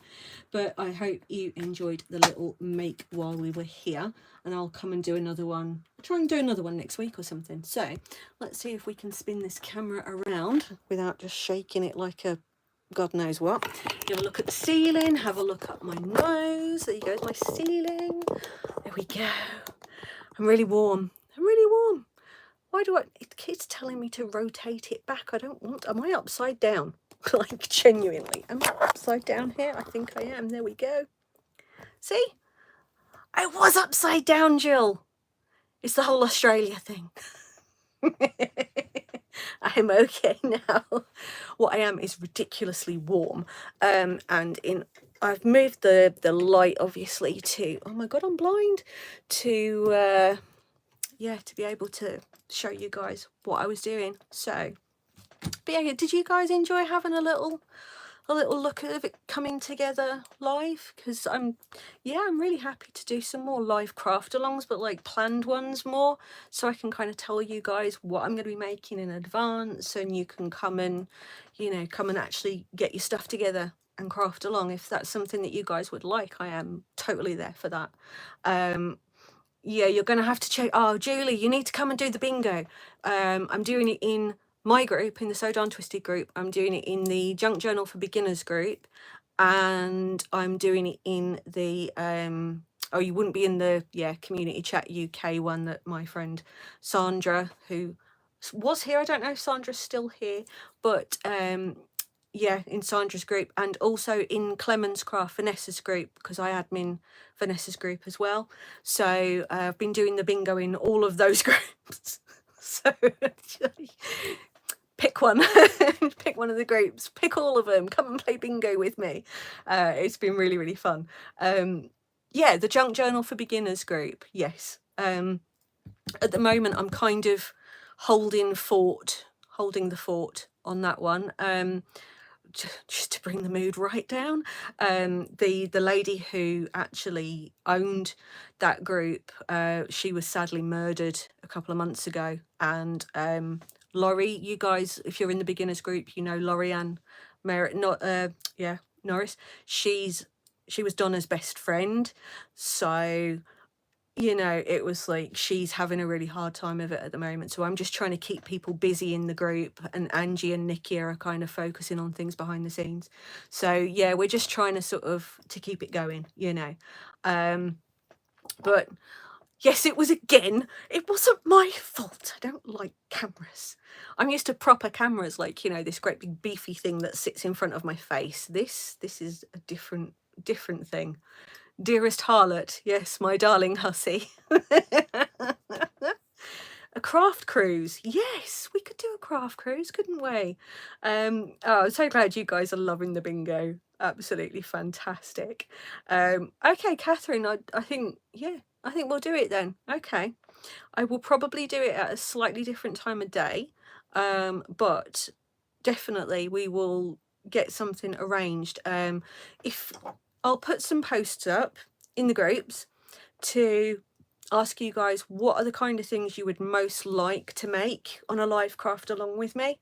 but I hope you enjoyed the little make while we were here, and I'll come and do another one. I'll try and do another one next week or something. So let's see if we can spin this camera around without just shaking it like a God knows what. Have a look at the ceiling, have a look up my nose. There you go, my ceiling. There we go. I'm really warm. I'm really warm. Why do it keeps telling me to rotate it back? I don't want, am I upside down? Like, genuinely, am I upside down here? I think I am. There we go. See? I was upside down, Jill. It's the whole Australia thing. I'm okay now. What I am is ridiculously warm, and I've moved the light obviously to, oh my god, I'm blind, to yeah, to be able to show you guys what I was doing. So, but yeah, did you guys enjoy having a little look at it coming together live? Because I'm really happy to do some more live craft alongs, but like planned ones more, so I can kind of tell you guys what I'm going to be making in advance, and you can come and, you know, come and actually get your stuff together and craft along if that's something that you guys would like. I am totally there for that. Yeah, you're going to have to check. Oh, Julie, you need to come and do the bingo. I'm doing it in my group, in the SewDarnTwisted group. I'm doing it in the Junk Journal for Beginners group, and I'm doing it in the oh, you wouldn't be in the Community Chat UK one that my friend Sandra, who was here, I don't know if Sandra's still here, but yeah, in Sandra's group, and also in Clement's Craft, Vanessa's group, because I admin Vanessa's group as well. So I've been doing the bingo in all of those groups. So pick one, pick one of the groups, pick all of them, come and play bingo with me. It's been really, really fun. Yeah, the Junk Journal for Beginners group, yes. At the moment, I'm kind of holding the fort on that one. Just to bring the mood right down, the lady who actually owned that group, she was sadly murdered a couple of months ago, and Laurie, you guys, if you're in the beginners group, you know Laurie-Ann Norris. She was Donna's best friend, so you know, it was like, she's having a really hard time of it at the moment. So I'm just trying to keep people busy in the group, and Angie and Nikki are kind of focusing on things behind the scenes. So yeah, we're just trying to sort of to keep it going, you know. But Yes, it was again. It wasn't my fault. I don't like cameras. I'm used to proper cameras, like, you know, this great big beefy thing that sits in front of my face. This is a different thing. Dearest harlot, yes, my darling hussy. A craft cruise. Yes, we could do a craft cruise, couldn't we? Oh, I'm so glad you guys are loving the bingo. Absolutely fantastic. Okay, Catherine, I think, yeah, I think we'll do it then. Okay. I will probably do it at a slightly different time of day, but definitely we will get something arranged. If I'll put some posts up in the groups to ask you guys what are the kind of things you would most like to make on a live craft along with me.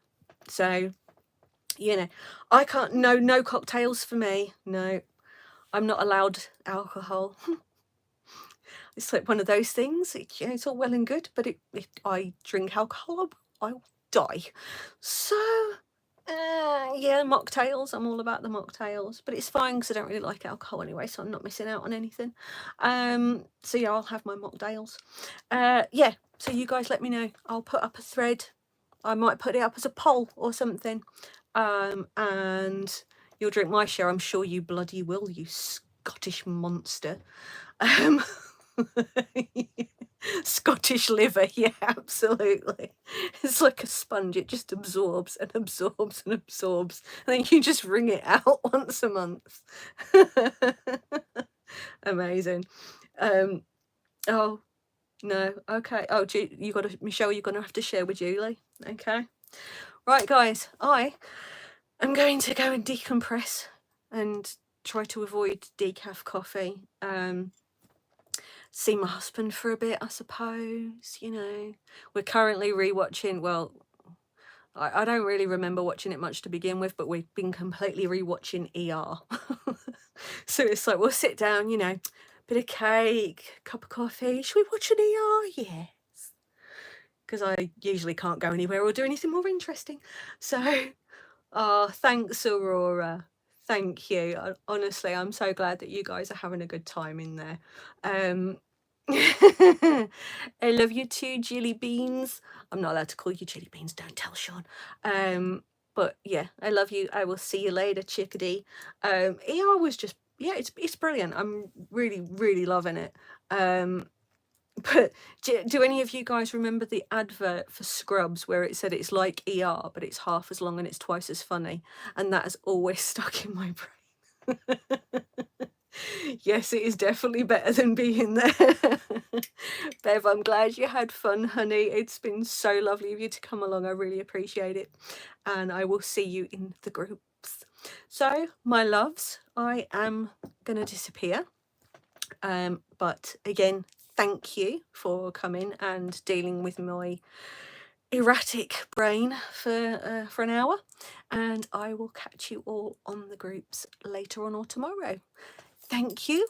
So, you know, I can't, no cocktails for me. No, I'm not allowed alcohol. It's like one of those things. You know, it's all well and good, but if I drink alcohol, I'll die. So, yeah, mocktails. I'm all about the mocktails, but it's fine because I don't really like alcohol anyway, so I'm not missing out on anything. So yeah, I'll have my mocktails. Yeah, so you guys let me know. I'll put up a thread. I might put it up as a poll or something. And you'll drink my share. I'm sure you bloody will, you Scottish monster. Scottish liver, yeah, absolutely. It's like a sponge, it just absorbs and absorbs and absorbs, and then you just wring it out once a month. Amazing. Oh no, okay. Oh, you got to, Michelle, you're gonna have to share with Julie. Okay, right, guys, I am going to go and decompress and try to avoid decaf coffee. See my husband for a bit, I suppose. You know, we're currently rewatching, well, I don't really remember watching it much to begin with, but we've been completely rewatching ER. So it's like, we'll sit down, you know, bit of cake, cup of coffee. Should we watch an ER? Yes. Because I usually can't go anywhere or do anything more interesting. So, thanks, Aurora. Thank you. Honestly, I'm so glad that you guys are having a good time in there. I love you too, Jelly Beans. I'm not allowed to call you Jelly Beans, don't tell Sean. But yeah, I love you. I will see you later, chickadee. ER was just, yeah, it's brilliant. I'm really loving it. But do any of you guys remember the advert for Scrubs where it said it's like ER, but it's half as long and it's twice as funny? And that has always stuck in my brain. Yes, it is definitely better than being there. Bev, I'm glad you had fun, honey. It's been so lovely of you to come along. I really appreciate it. And I will see you in the groups. So, my loves, I am going to disappear. But again, thank you for coming and dealing with my erratic brain for an hour. And I will catch you all on the groups later on or tomorrow. Thank you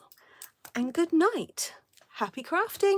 and good night. Happy crafting.